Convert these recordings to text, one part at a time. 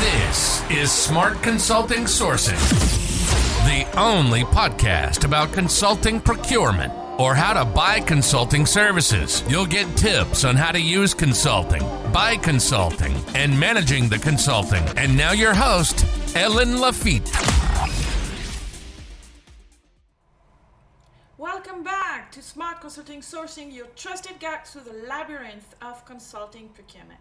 This is Smart Consulting Sourcing, the only podcast about consulting procurement or how to buy consulting services. You'll get tips on how to use consulting, buy consulting, and managing the consulting. And now your host, Ellen Lafitte. Welcome back to Smart Consulting Sourcing, your trusted guide through the labyrinth of consulting procurement.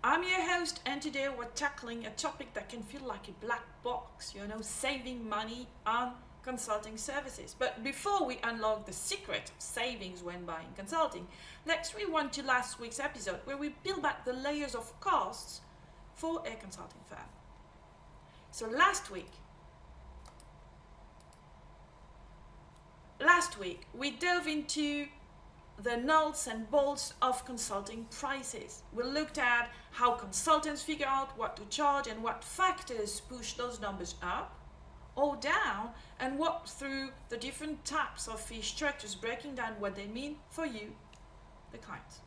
I'm your host, and today we're tackling a topic that can feel like a black box, saving money on consulting services. But before we unlock the secret of savings when buying consulting, let's rewind to last week's episode where we peel back the layers of costs for a consulting firm. So last week, we dove into the nuts and bolts of consulting prices. We looked at how consultants figure out what to charge and what factors push those numbers up or down, and walked through the different types of fee structures, breaking down what they mean for you, the clients.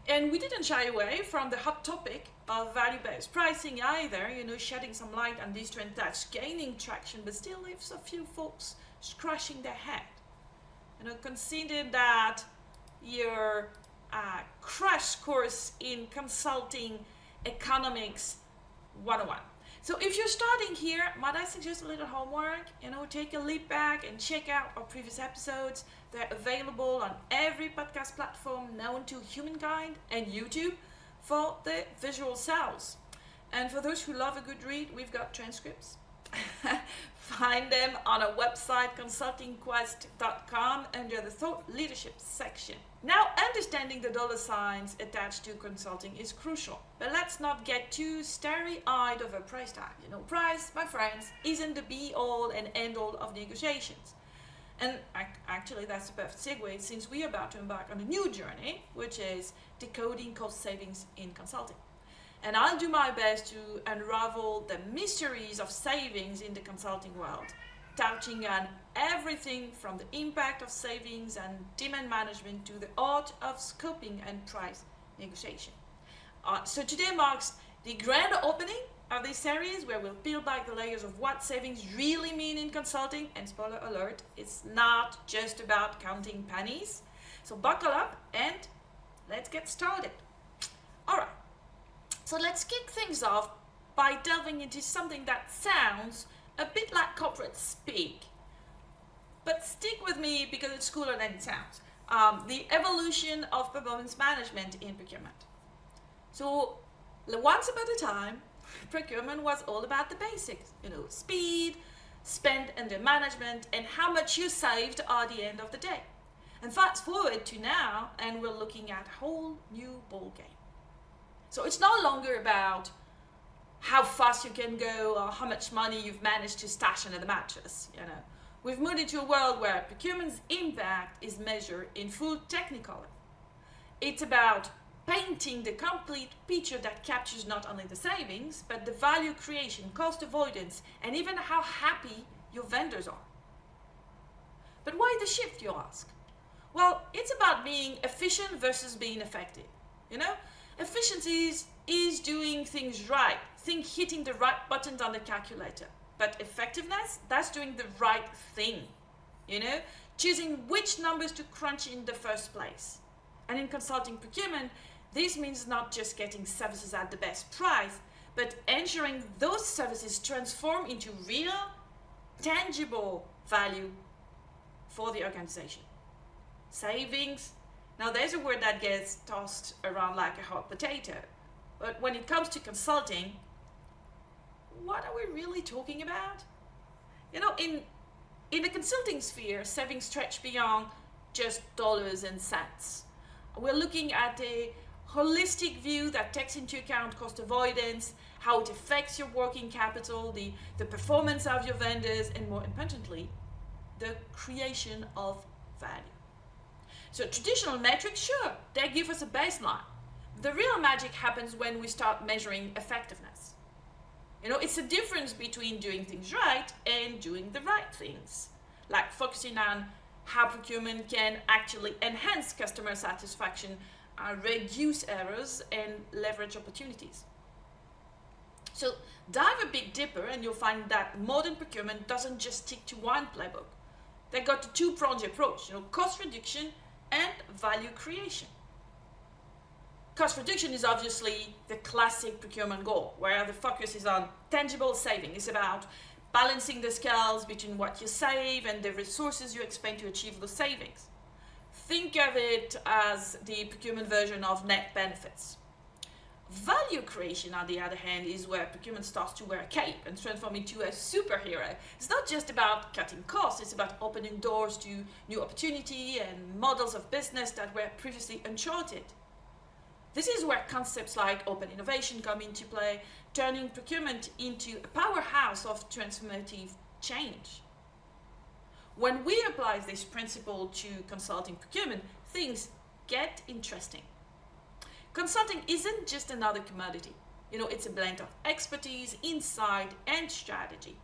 And we didn't shy away from the hot topic of value-based pricing either, shedding some light on this trend that's gaining traction but still leaves a few folks scratching their head. Consider that your crash course in consulting economics 101. So if you're starting here, might I suggest a little homework? Take a leap back and check out our previous episodes. They're available on every podcast platform known to humankind and YouTube for the visual selves. And for those who love a good read, we've got transcripts. Find them on our website, consultingquest.com, under the Thought Leadership section. Now, understanding the dollar signs attached to consulting is crucial, but let's not get too starry-eyed over price tag. Price, my friends, isn't the be-all and end-all of negotiations. And actually, that's a perfect segue, since we're about to embark on a new journey, which is decoding cost savings in consulting. And I'll do my best to unravel the mysteries of savings in the consulting world, touching on everything from the impact of savings and demand management to the art of scoping and price negotiation. So today marks the grand opening of this series, where we'll peel back the layers of what savings really mean in consulting. And spoiler alert, it's not just about counting pennies. So buckle up and let's get started. All right. So let's kick things off by delving into something that sounds a bit like corporate speak. But stick with me because it's cooler than it sounds. The evolution of performance management in procurement. So once upon a time, procurement was all about the basics. Speed, spend under management, and how much you saved at the end of the day. And fast forward to now, and we're looking at a whole new ball game. So it's no longer about how fast you can go or how much money you've managed to stash under the mattress. We've moved into a world where procurement's impact is measured in full technicolor. It's about painting the complete picture that captures not only the savings, but the value creation, cost avoidance, and even how happy your vendors are. But why the shift, you ask? Well, it's about being efficient versus being effective. Efficiency is doing things right. Think hitting the right buttons on the calculator. But effectiveness, that's doing the right thing. Choosing which numbers to crunch in the first place. And in consulting procurement, this means not just getting services at the best price, but ensuring those services transform into real, tangible value for the organization. Savings. Now, there's a word that gets tossed around like a hot potato. But when it comes to consulting, what are we really talking about? In the consulting sphere, savings stretch beyond just dollars and cents. We're looking at a holistic view that takes into account cost avoidance, how it affects your working capital, the performance of your vendors, and more importantly, the creation of value. So traditional metrics, sure, they give us a baseline. The real magic happens when we start measuring effectiveness. It's the difference between doing things right and doing the right things, like focusing on how procurement can actually enhance customer satisfaction, reduce errors, and leverage opportunities. So dive a bit deeper and you'll find that modern procurement doesn't just stick to one playbook. They got a two-pronged approach, cost reduction and value creation. Cost reduction is obviously the classic procurement goal, where the focus is on tangible saving. It's about balancing the scales between what you save and the resources you expend to achieve those savings. Think of it as the procurement version of net benefits. Value creation, on the other hand, is where procurement starts to wear a cape and transform into a superhero. It's not just about cutting costs, it's about opening doors to new opportunity and models of business that were previously uncharted. This is where concepts like open innovation come into play, turning procurement into a powerhouse of transformative change. When we apply this principle to consulting procurement, things get interesting. Consulting isn't just another commodity. It's a blend of expertise, insight, and strategy.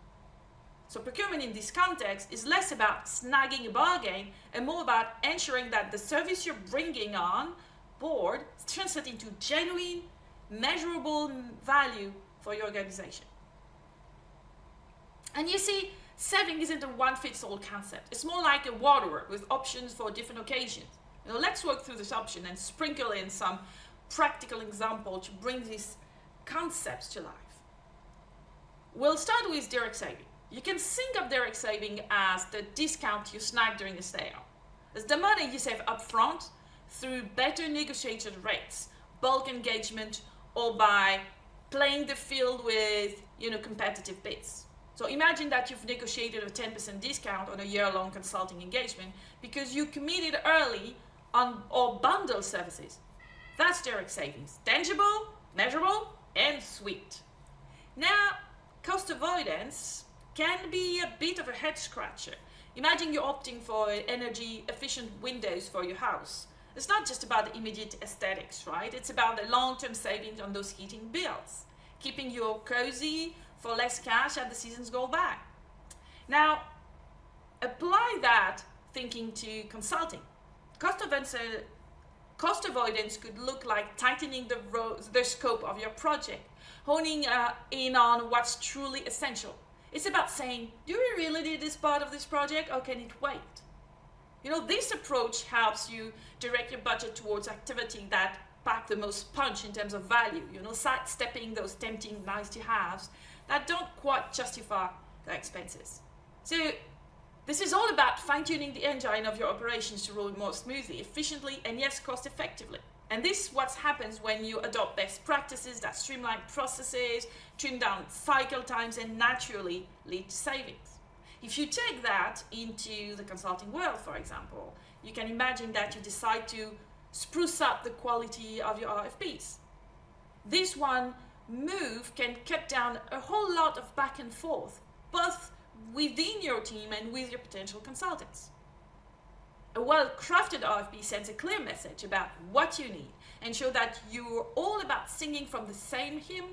So procurement in this context is less about snagging a bargain and more about ensuring that the service you're bringing on board translates into genuine, measurable value for your organization. And you see, saving isn't a one-fits-all concept. It's more like a waterwork with options for different occasions. Let's work through this option and sprinkle in some practical example to bring these concepts to life. We'll start with direct saving. You can think of direct saving as the discount you snag during a sale. It's the money you save upfront through better negotiated rates, bulk engagement, or by playing the field with competitive bids. So imagine that you've negotiated a 10% discount on a year-long consulting engagement because you committed early on or bundle services. That's direct savings. Tangible, measurable, and sweet. Now, cost avoidance can be a bit of a head scratcher. Imagine you're opting for energy efficient windows for your house. It's not just about the immediate aesthetics, right? It's about the long-term savings on those heating bills, keeping you cozy for less cash as the seasons go by. Now, apply that thinking to consulting. Cost avoidance could look like tightening the scope of your project, honing in on what's truly essential. It's about saying, do we really need this part of this project or can it wait? This approach helps you direct your budget towards activity that pack the most punch in terms of value, sidestepping those tempting nice-to-haves that don't quite justify the expenses. So this is all about fine-tuning the engine of your operations to roll more smoothly, efficiently, and yes, cost-effectively. And this is what happens when you adopt best practices that streamline processes, trim down cycle times, and naturally lead to savings. If you take that into the consulting world, for example, you can imagine that you decide to spruce up the quality of your RFPs. This one move can cut down a whole lot of back and forth, both within your team and with your potential consultants. A well-crafted RFP sends a clear message about what you need and show that you're all about singing from the same hymn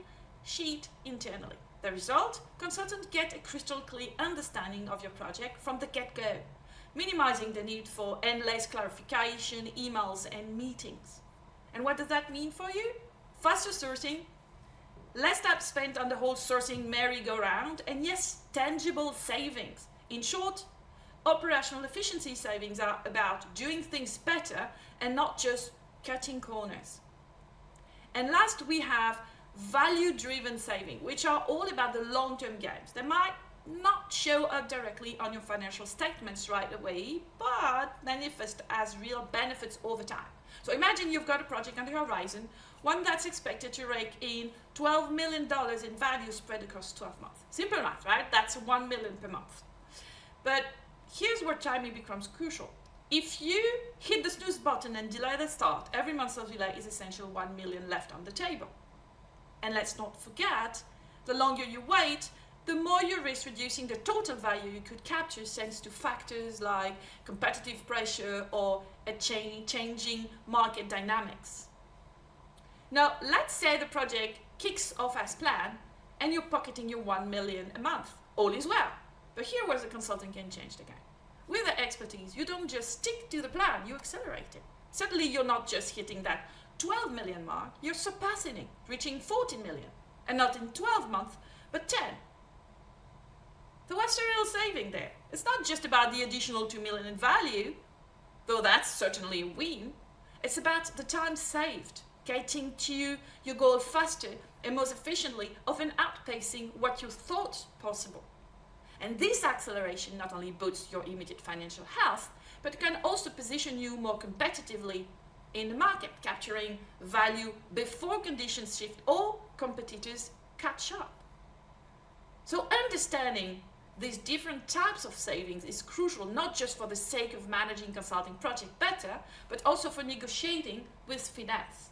sheet internally. The result, consultants get a crystal clear understanding of your project from the get-go, minimizing the need for endless clarification, emails, and meetings. And what does that mean for you? Faster sourcing, less time spent on the whole sourcing merry-go-round, and yes, tangible savings. In short, operational efficiency savings are about doing things better and not just cutting corners. And last, we have value-driven saving, which are all about the long-term gains. They might not show up directly on your financial statements right away, but manifest as real benefits over time. So imagine you've got a project on the horizon, one that's expected to rake in $12 million in value spread across 12 months. Simple math, right? That's $1 million per month. But here's where timing becomes crucial. If you hit the snooze button and delay the start, every month of delay is essential $1 million left on the table. And let's not forget, the longer you wait, the more you risk reducing the total value you could capture thanks to factors like competitive pressure or a changing market dynamics. Now, let's say the project kicks off as planned and you're pocketing your $1 million a month. All is well. But here where the consultant can change the game. With the expertise, you don't just stick to the plan, you accelerate it. Suddenly, you're not just hitting that 12 million mark, you're surpassing it, reaching 14 million. and not in 12 months, but 10. So what's the real saving there? It's not just about the additional 2 million in value, though that's certainly a win. It's about the time saved, getting to your goal faster and most efficiently, often outpacing what you thought possible. And this acceleration not only boosts your immediate financial health, but can also position you more competitively in the market, capturing value before conditions shift or competitors catch up. So understanding these different types of savings is crucial, not just for the sake of managing consulting project better, but also for negotiating with finesse.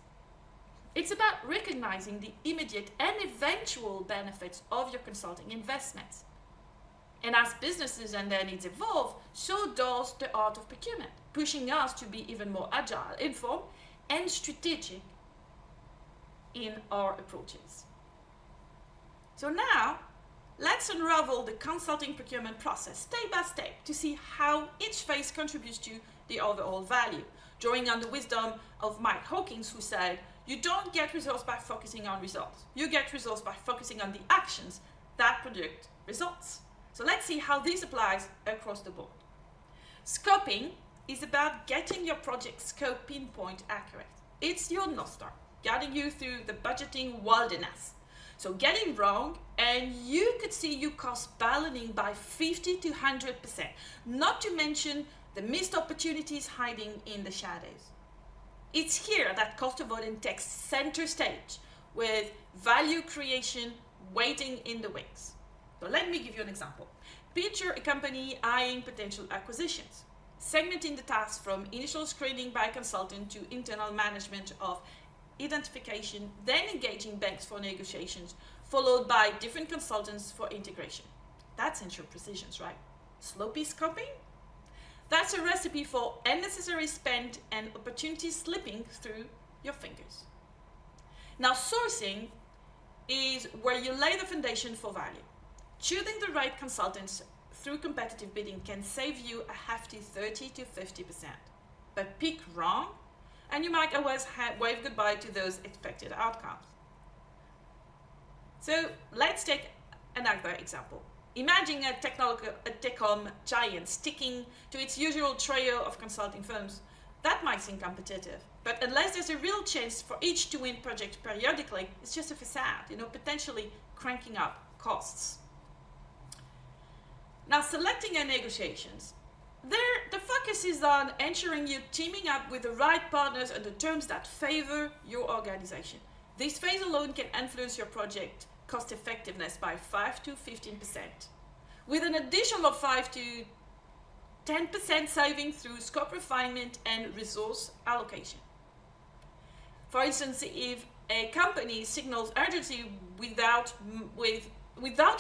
It's about recognizing the immediate and eventual benefits of your consulting investments. And as businesses and their needs evolve, so does the art of procurement, pushing us to be even more agile, informed, and strategic in our approaches. So now, let's unravel the consulting procurement process step by step to see how each phase contributes to the overall value, drawing on the wisdom of Mike Hawkins, who said, "You don't get results by focusing on results. You get results by focusing on the actions that produce results." So let's see how this applies across the board. Scoping is about getting your project scope pinpoint accurate. It's your North Star, guiding you through the budgeting wilderness. So getting wrong, and you could see your cost ballooning by 50 to 100%, not to mention the missed opportunities hiding in the shadows. It's here that cost avoidance takes center stage, with value creation waiting in the wings. So let me give you an example. Picture a company eyeing potential acquisitions, segmenting the task from initial screening by a consultant to internal management of identification, then engaging banks for negotiations, followed by different consultants for integration. That's ensure precisions, right? Sloppy scoping? That's a recipe for unnecessary spend and opportunities slipping through your fingers. Now, sourcing is where you lay the foundation for value. Choosing the right consultants through competitive bidding can save you a hefty 30 to 50%. But pick wrong, and you might always wave goodbye to those expected outcomes. So let's take another example. Imagine a telecom giant sticking to its usual trio of consulting firms. That might seem competitive, but unless there's a real chance for each to win projects periodically, it's just a facade, potentially cranking up costs. Now, selecting your negotiations. The focus is on ensuring you're teaming up with the right partners under terms that favor your organization. This phase alone can influence your project cost effectiveness by 5 to 15%, with an additional 5 to 10% saving through scope refinement and resource allocation. For instance, if a company signals urgency without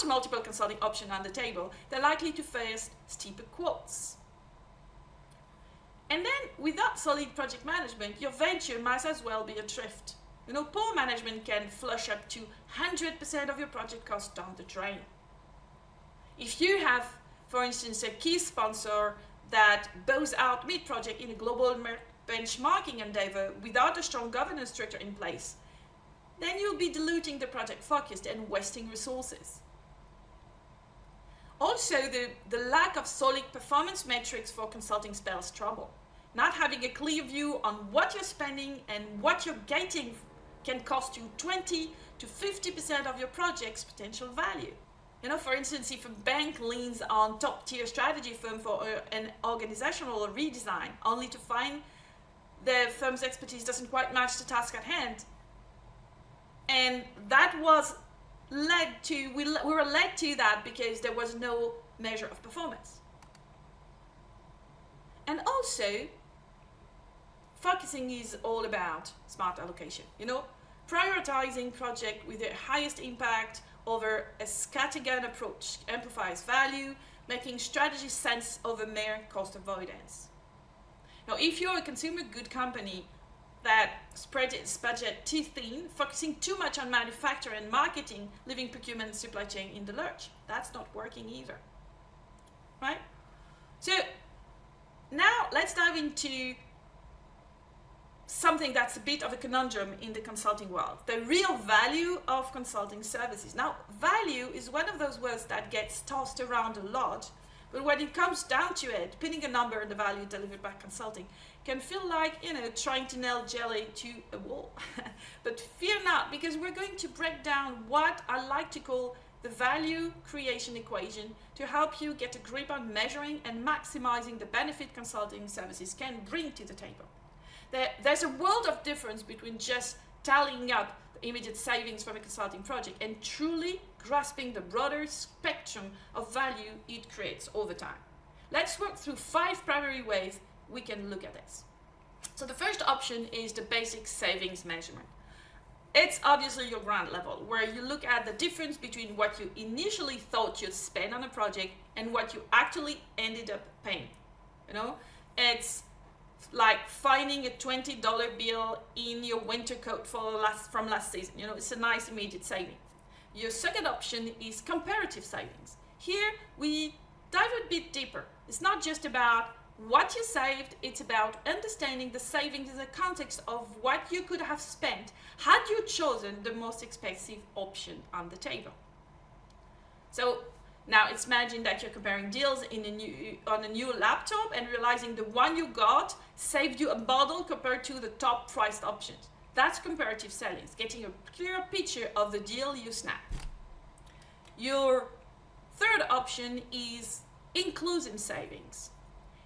multiple consulting options on the table, they're likely to face steeper quotes. And then, without solid project management, your venture might as well be adrift. Poor management can flush up to 100% of your project costs down the drain. If you have, for instance, a key sponsor that bows out mid-project in a global benchmarking endeavor without a strong governance structure in place, then you'll be diluting the project focus and wasting resources. Also, the lack of solid performance metrics for consulting spells trouble. Not having a clear view on what you're spending and what you're getting can cost you 20 to 50% of your project's potential value. For instance, if a bank leans on top-tier strategy firm for an organizational redesign, only to find the firm's expertise doesn't quite match the task at hand, and that was we were led to that because there was no measure of performance. And also, focusing is all about smart allocation. Prioritizing project with the highest impact over a scattergun approach amplifies value, making strategy sense over mere cost avoidance. Now, if you're a consumer good company that spread its budget too thin, focusing too much on manufacture and marketing, leaving procurement and supply chain in the lurch, that's not working either, right? So now let's dive into something that's a bit of a conundrum in the consulting world. The real value of consulting services. Now, value is one of those words that gets tossed around a lot, but when it comes down to it, pinning a number on the value delivered by consulting can feel like, trying to nail jelly to a wall. But fear not, because we're going to break down what I like to call the value creation equation to help you get a grip on measuring and maximizing the benefit consulting services can bring to the table. There's a world of difference between just tallying up the immediate savings from a consulting project and truly grasping the broader spectrum of value it creates over time. Let's work through 5 primary ways we can look at this. So the first option is the basic savings measurement. It's obviously your ground level, where you look at the difference between what you initially thought you'd spend on a project and what you actually ended up paying. It's like finding a $20 bill in your winter coat from last season. It's a nice immediate saving. Your second option is comparative savings. Here we dive a bit deeper. It's not just about what you saved, it's about understanding the savings in the context of what you could have spent had you chosen the most expensive option on the table. So now it's imagine that you're comparing deals on a new laptop and realizing the one you got saved you a bottle compared to the top priced options. That's comparative savings, getting a clearer picture of the deal you snapped. Your third option is inclusive savings.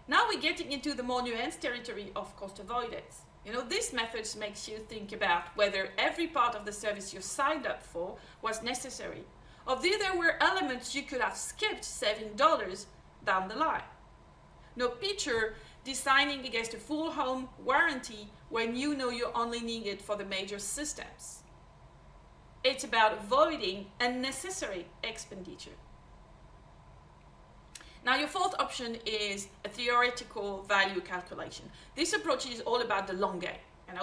Now we're getting into the more nuanced territory of cost avoidance. This method makes you think about whether every part of the service you signed up for was necessary, or whether there were elements you could have skipped saving dollars down the line. No picture designing against a full home warranty when you know you only need it for the major systems. It's about avoiding unnecessary expenditure. Now, your fourth option is a theoretical value calculation. This approach is all about the long game,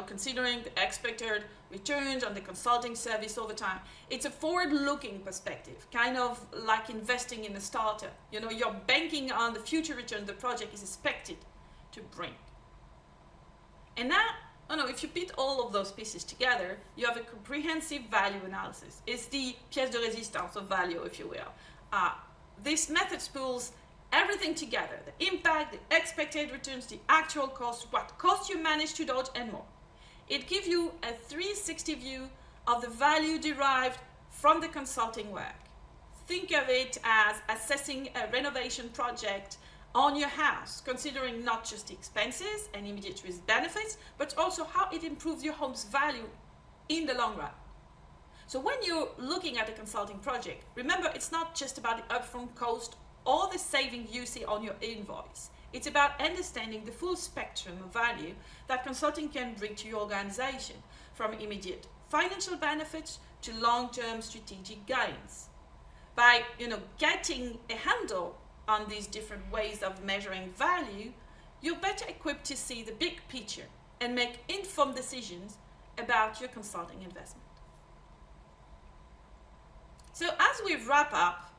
considering the expected returns on the consulting service over time. It's a forward-looking perspective, kind of like investing in a startup. You're banking on the future return the project is expected to bring. And now, if you put all of those pieces together, you have a comprehensive value analysis. It's the pièce de résistance of value, if you will. This method pulls everything together: the impact, the expected returns, the actual cost, what cost you managed to dodge, and more. It gives you a 360 view of the value derived from the consulting work. Think of it as assessing a renovation project on your house, considering not just the expenses and immediate risk benefits, but also how it improves your home's value in the long run. So when you're looking at a consulting project, remember it's not just about the upfront cost or the saving you see on your invoice. It's about understanding the full spectrum of value that consulting can bring to your organization, from immediate financial benefits to long-term strategic gains. By getting a handle on these different ways of measuring value, you're better equipped to see the big picture and make informed decisions about your consulting investment. So as we wrap up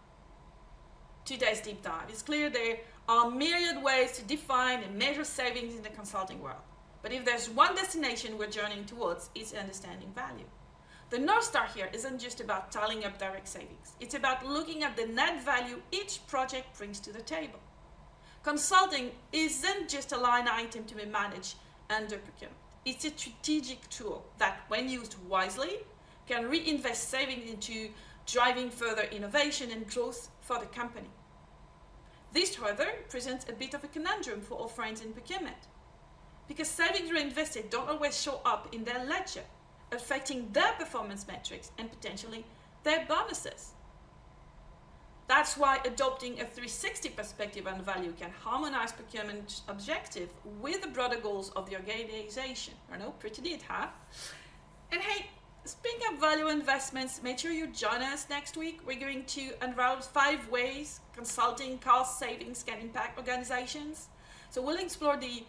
today's deep dive, it's clear there are myriad ways to define and measure savings in the consulting world. But if there's one destination we're journeying towards, it's understanding value. The North Star here isn't just about tallying up direct savings. It's about looking at the net value each project brings to the table. Consulting isn't just a line item to be managed under procurement. It's a strategic tool that, when used wisely, can reinvest savings into driving further innovation and growth for the company. This, however, presents a bit of a conundrum for our friends in procurement, because savings reinvested don't always show up in their ledger, affecting their performance metrics and potentially their bonuses. That's why adopting a 360 perspective on value can harmonize procurement objective with the broader goals of the organization. Pretty neat, huh? And hey, speaking of value investments, make sure you join us next week. We're going to unravel 5 ways consulting cost savings can impact organizations. So we'll explore the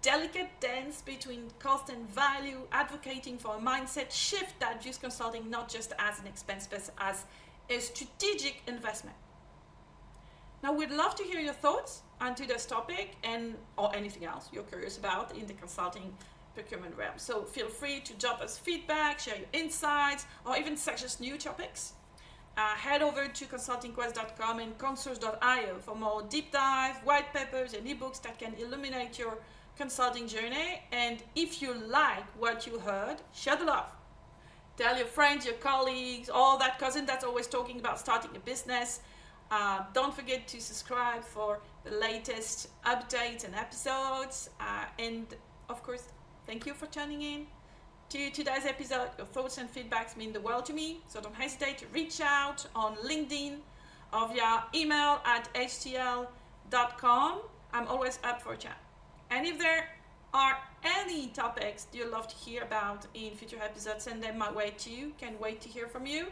delicate dance between cost and value, advocating for a mindset shift that views consulting not just as an expense, but as a strategic investment. Now, we'd love to hear your thoughts on today's topic or anything else you're curious about in the consulting procurement realm. So feel free to drop us feedback, share your insights, or even suggest new topics. Head over to consultingquest.com and consource.io for more deep dive, white papers, and ebooks that can illuminate your consulting journey. And if you like what you heard, share the love. Tell your friends, your colleagues, all that cousin that's always talking about starting a business. Don't forget to subscribe for the latest updates and episodes. And of course, thank you for tuning in to today's episode. Your thoughts and feedbacks mean the world to me. So don't hesitate to reach out on LinkedIn or via email at htl.com. I'm always up for a chat. And if there are any topics you'd love to hear about in future episodes, send them my way too. Can't wait to hear from you.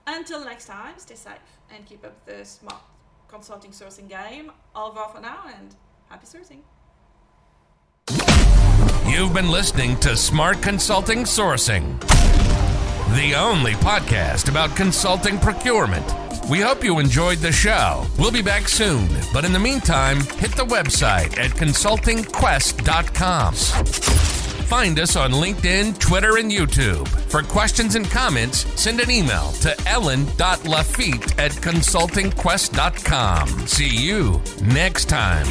Until next time, stay safe and keep up the smart consulting sourcing game. Au revoir for now and happy sourcing. You've been listening to Smart Consulting Sourcing, the only podcast about consulting procurement. We hope you enjoyed the show. We'll be back soon, but in the meantime, hit the website at consultingquest.com. Find us on LinkedIn, Twitter, and YouTube. For questions and comments, send an email to ellen.lafitte@consultingquest.com. See you next time.